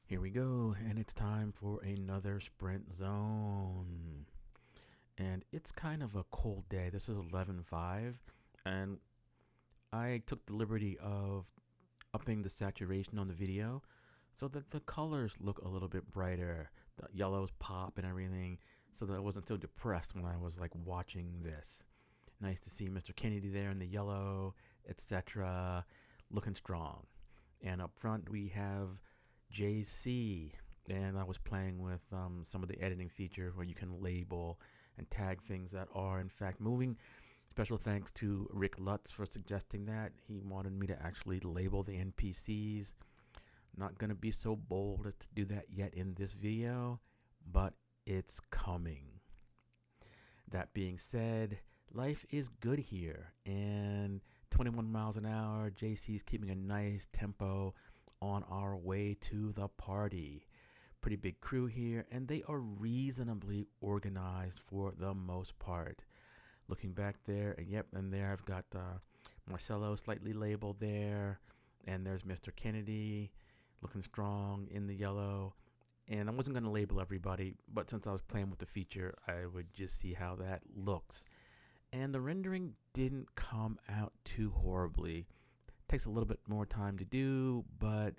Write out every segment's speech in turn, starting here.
Here we go, and it's time for another sprint zone. And it's kind of a cold day. This is 11:05, and I took the liberty of upping the saturation on the video so that the colors look a little bit brighter. The yellows pop and everything, so that I wasn't so depressed when I was like watching this. Nice to see Mr. Kennedy there in the yellow, etc., looking strong. And up front we have JC, and I was playing with some of the editing features where you can label and tag things that are in fact moving. Special thanks to Rick Lutz for suggesting that. He wanted me to actually label the NPCs. Not going to be so bold as to do that yet in this video, but it's coming. That being said, life is good here, and 21 miles an hour, JC's keeping a nice tempo on our way to the party. Pretty big crew here, and they are reasonably organized for the most part. Looking back there, and yep, and there I've got Marcelo slightly labeled there, and there's Mr. Kennedy looking strong in the yellow. And I wasn't going to label everybody, but since I was playing with the feature, I would just see how that looks. And the rendering didn't come out too horribly. Takes a little bit more time to do, but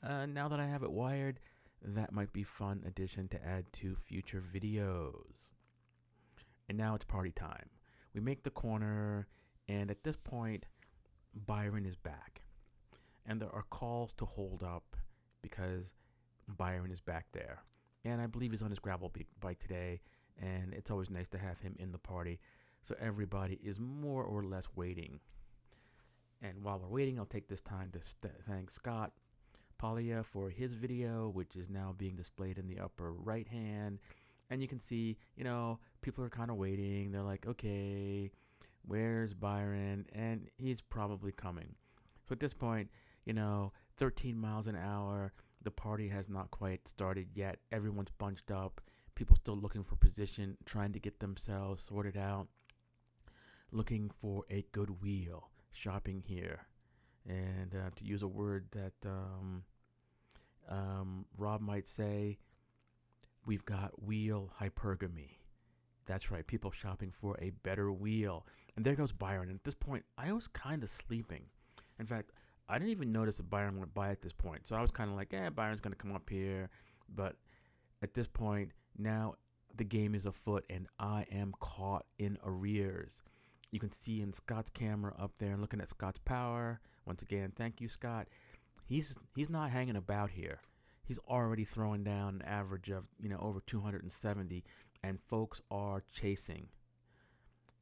now that I have it wired, that might be fun addition to add to future videos. And now it's party time. We make the corner, and at this point, Byron is back. And there are calls to hold up because Byron is back there. And I believe he's on his gravel bike today, and it's always nice to have him in the party. So everybody is more or less waiting. And while we're waiting, I'll take this time to thank Scott Palia for his video, which is now being displayed in the upper right hand. And you can see, people are kind of waiting. They're like, okay, where's Byron? And he's probably coming. So at this point, 13 miles an hour. The party has not quite started yet. Everyone's bunched up. People still looking for position, trying to get themselves sorted out. Looking for a good wheel. Shopping here. And to use a word that Rob might say, we've got wheel hypergamy. That's right, people shopping for a better wheel. And there goes Byron. And at this point, I was kind of sleeping. In fact, I didn't even notice that Byron went by at this point. So I was kind of like, Byron's going to come up here. But at this point, now the game is afoot and I am caught in arrears. You can see in Scott's camera up there and looking at Scott's power. Once again, thank you, Scott. He's not hanging about here. He's already throwing down an average of, over 270, and folks are chasing.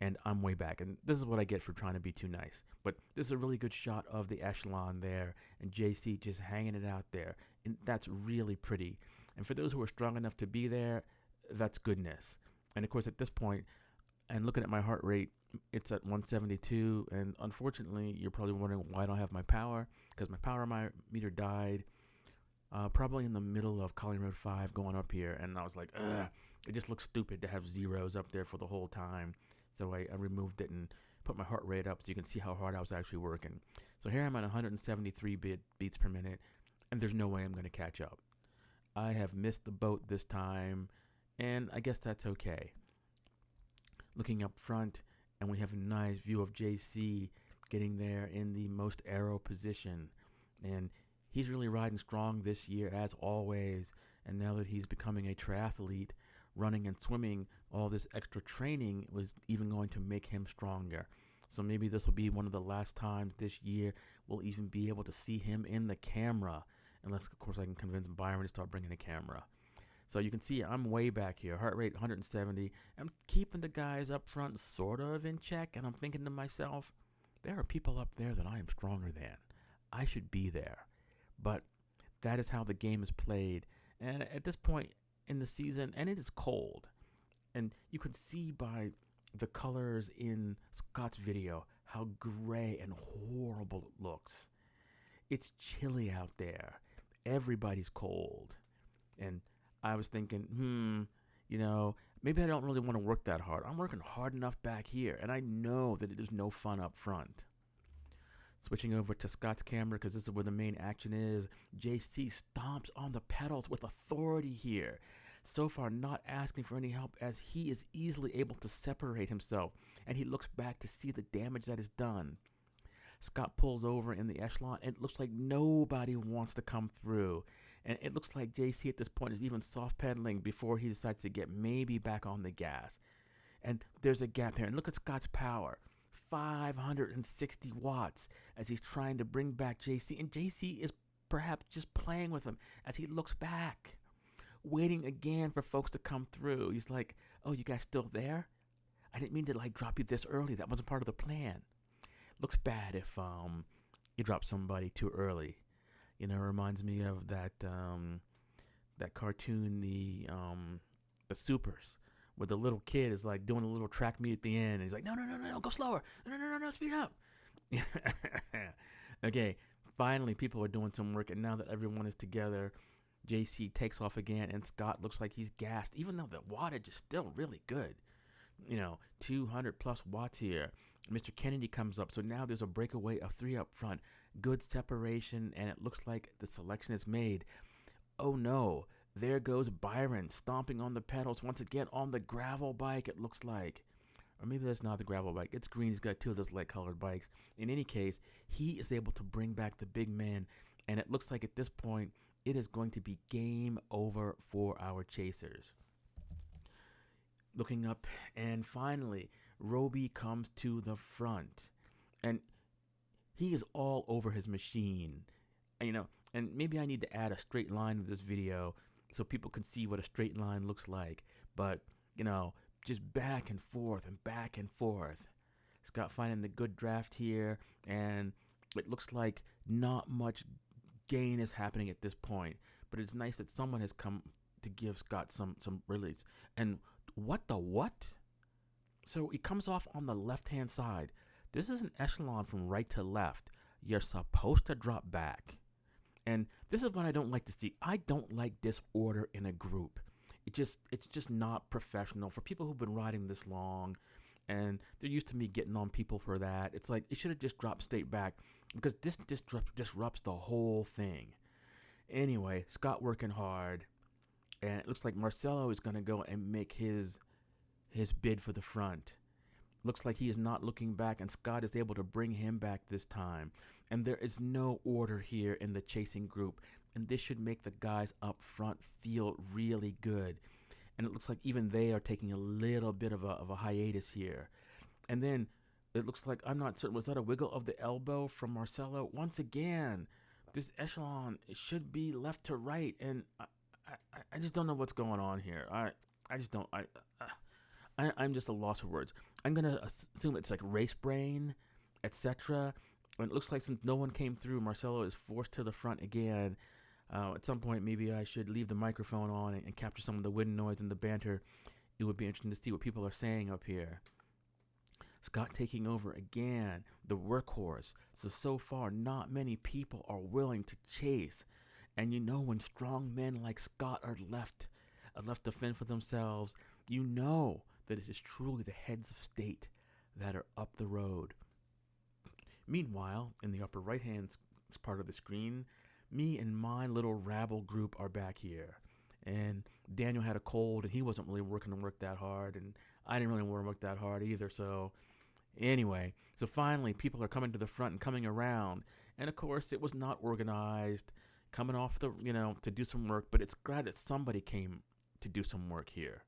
And I'm way back. And this is what I get for trying to be too nice. But this is a really good shot of the echelon there, and JC just hanging it out there. And that's really pretty. And for those who are strong enough to be there, that's goodness. And of course, at this point, and looking at my heart rate, it's at 172. And unfortunately, you're probably wondering why I don't have my power. Because my power meter died probably in the middle of Colleen Road 5 going up here. And I was like, ugh, it just looks stupid to have zeros up there for the whole time. So I removed it and put my heart rate up so you can see how hard I was actually working. So here I'm at 173 beats per minute, and there's no way I'm going to catch up. I have missed the boat this time, and I guess that's okay. Looking up front, and we have a nice view of JC getting there in the most aero position. And he's really riding strong this year, as always. And now that he's becoming a triathlete, running and swimming, all this extra training was even going to make him stronger. So maybe this will be one of the last times this year we'll even be able to see him in the camera. Unless, of course, I can convince Byron to start bringing a camera. So you can see I'm way back here, heart rate 170. I'm keeping the guys up front sort of in check, and I'm thinking to myself, there are people up there that I am stronger than. I should be there. But that is how the game is played. And at this point in the season, and it is cold, and you can see by the colors in Scott's video how gray and horrible it looks. It's chilly out there. Everybody's cold. And I was thinking, maybe I don't really want to work that hard. I'm working hard enough back here, and I know that it is no fun up front. Switching over to Scott's camera because this is where the main action is. JC stomps on the pedals with authority here. So far not asking for any help as he is easily able to separate himself, and he looks back to see the damage that is done. Scott pulls over in the echelon, and it looks like nobody wants to come through. And it looks like JC at this point is even soft pedaling before he decides to get maybe back on the gas. And there's a gap here. And look at Scott's power. 560 watts as he's trying to bring back JC. And JC is perhaps just playing with him as he looks back, waiting again for folks to come through. He's like, oh, you guys still there? I didn't mean to drop you this early. That wasn't part of the plan. Looks bad if you drop somebody too early. It reminds me of that cartoon, the Supers, where the little kid is doing a little track meet at the end. And he's like, no, go slower. No, speed up. Okay, finally people are doing some work, and now that everyone is together, JC takes off again, and Scott looks like he's gassed, even though the wattage is still really good. 200 plus watts here. Mr. Kennedy comes up, so now there's a breakaway of 3 up front. Good separation, and it looks like the selection is made. Oh no, there goes Byron stomping on the pedals once again on the gravel bike, it looks like. Or maybe that's not the gravel bike. It's green. He's got 2 of those light-colored bikes. In any case, he is able to bring back the big man, and it looks like at this point, it is going to be game over for our chasers. Looking up, and finally, Roby comes to the front, and he is all over his machine. And maybe I need to add a straight line to this video so people can see what a straight line looks like. But, just back and forth and back and forth. Scott finding the good draft here, and it looks like not much gain is happening at this point. But it's nice that someone has come to give Scott some release. And what? So he comes off on the left-hand side. This is an echelon from right to left. You're supposed to drop back. And this is what I don't like to see. I don't like disorder in a group. It's just not professional for people who've been riding this long, and they're used to me getting on people for that. It's like it should have just dropped straight back because this disrupts the whole thing. Anyway, Scott working hard, and it looks like Marcelo is going to go and make his bid for the front. Looks like he is not looking back, and Scott is able to bring him back this time. And there is no order here in the chasing group, and this should make the guys up front feel really good. And it looks like even they are taking a little bit of a hiatus here. And then it looks like, I'm not certain, was that a wiggle of the elbow from Marcelo? Once again, this echelon should be left to right, and I just don't know what's going on here. I'm just a loss for words. I'm going to assume it's like race brain, etc. And it looks like since no one came through, Marcelo is forced to the front again. At some point, maybe I should leave the microphone on and capture some of the wind noise and the banter. It would be interesting to see what people are saying up here. Scott taking over again, the workhorse. So far, not many people are willing to chase. And when strong men like Scott are left to fend for themselves, that it is truly the heads of state that are up the road. Meanwhile, in the upper right-hand part of the screen, me and my little rabble group are back here. And Daniel had a cold, and he wasn't really working to work that hard, and I didn't really want to work that hard either. So anyway, finally people are coming to the front and coming around. And of course, it was not organized, coming off to do some work, but it's glad that somebody came to do some work here.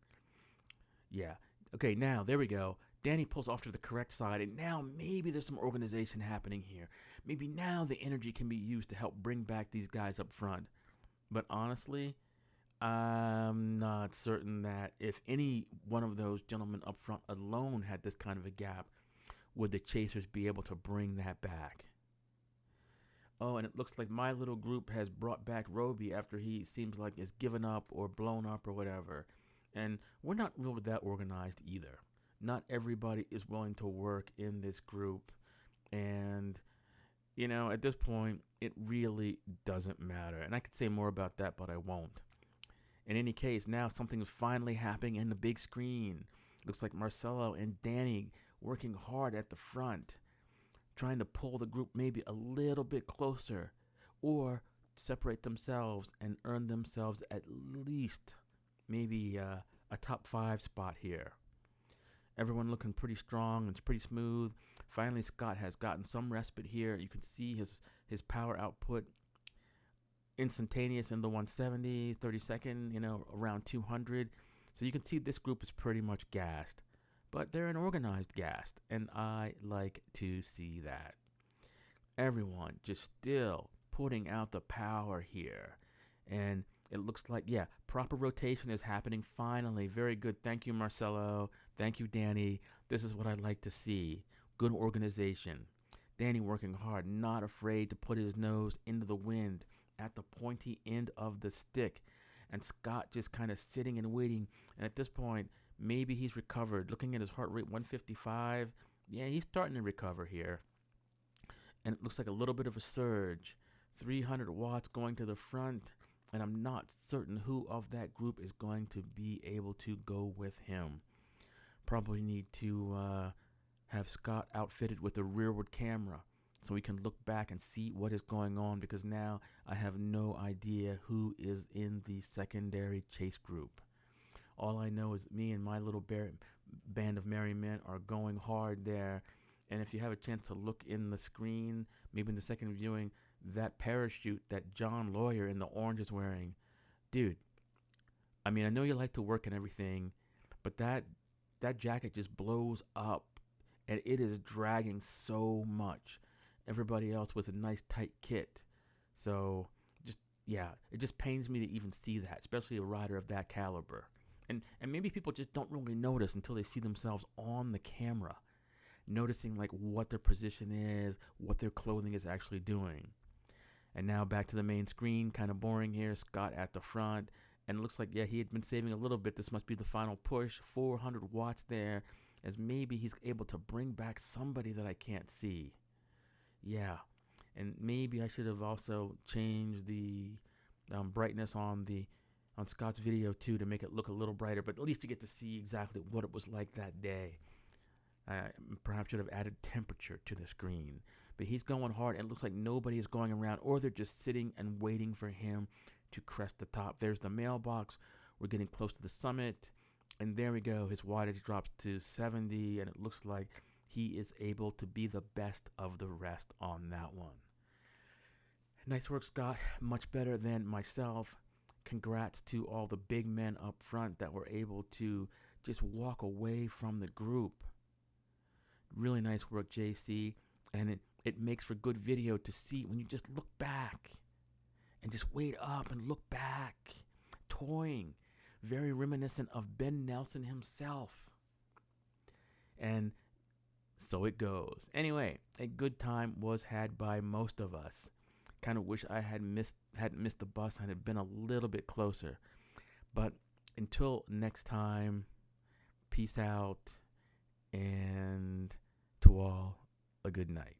Yeah. Okay, now, there we go. Danny pulls off to the correct side, and now maybe there's some organization happening here. Maybe now the energy can be used to help bring back these guys up front. But honestly, I'm not certain that if any one of those gentlemen up front alone had this kind of a gap, would the chasers be able to bring that back? Oh, and it looks like my little group has brought back Roby after he seems like is given up or blown up or whatever. And we're not really that organized either. Not everybody is willing to work in this group. And, at this point, it really doesn't matter. And I could say more about that, but I won't. In any case, now something is finally happening in the big screen. Looks like Marcelo and Danny working hard at the front. trying to pull the group maybe a little bit closer or separate themselves and earn themselves at least maybe a top 5 spot here. Everyone looking pretty strong. It's pretty smooth. Finally, Scott has gotten some respite here. You can see his power output instantaneous in the 170, 32nd, around 200. So you can see this group is pretty much gassed. But they're an organized gassed, and I like to see that. Everyone just still putting out the power here. And it looks like, proper rotation is happening finally. Very good. Thank you, Marcelo. Thank you, Danny. This is what I like to see. Good organization. Danny working hard, not afraid to put his nose into the wind at the pointy end of the stick. And Scott just kind of sitting and waiting. And at this point, maybe he's recovered. Looking at his heart rate, 155. Yeah, he's starting to recover here. And it looks like a little bit of a surge. 300 watts going to the front. And I'm not certain who of that group is going to be able to go with him. Probably need to have Scott outfitted with a rearward camera so we can look back and see what is going on, because now I have no idea who is in the secondary chase group. All I know is that me and my little band of merry men are going hard there. And if you have a chance to look in the screen, maybe in the second viewing, that parachute that John Lawyer in the orange is wearing, dude, I mean, I know you like to work and everything, but that jacket just blows up, and it is dragging so much. Everybody else with a nice tight kit. So it just pains me to even see that, especially a rider of that caliber. And maybe people just don't really notice until they see themselves on the camera, noticing like what their position is, what their clothing is actually doing. And now back to the main screen, kind of boring here. Scott at the front. And it looks like, he had been saving a little bit. This must be the final push. 400 watts there, as maybe he's able to bring back somebody that I can't see. Yeah. And maybe I should have also changed the brightness on Scott's video too, to make it look a little brighter. But at least you get to see exactly what it was like that day. Perhaps should have added temperature to the screen. But he's going hard, and it looks like nobody is going around, or they're just sitting and waiting for him to crest the top. There's the mailbox. We're getting close to the summit. And there we go. His wattage drops to 70, and it looks like he is able to be the best of the rest on that one. Nice work, Scott. Much better than myself. Congrats to all the big men up front that were able to just walk away from the group. Really nice work, JC. And it makes for good video to see when you just look back and just wait up and look back. Toying. Very reminiscent of Ben Nelson himself. And so it goes. Anyway, a good time was had by most of us. Kind of wish I hadn't missed the bus and had been a little bit closer. But until next time, peace out, and to all, a good night.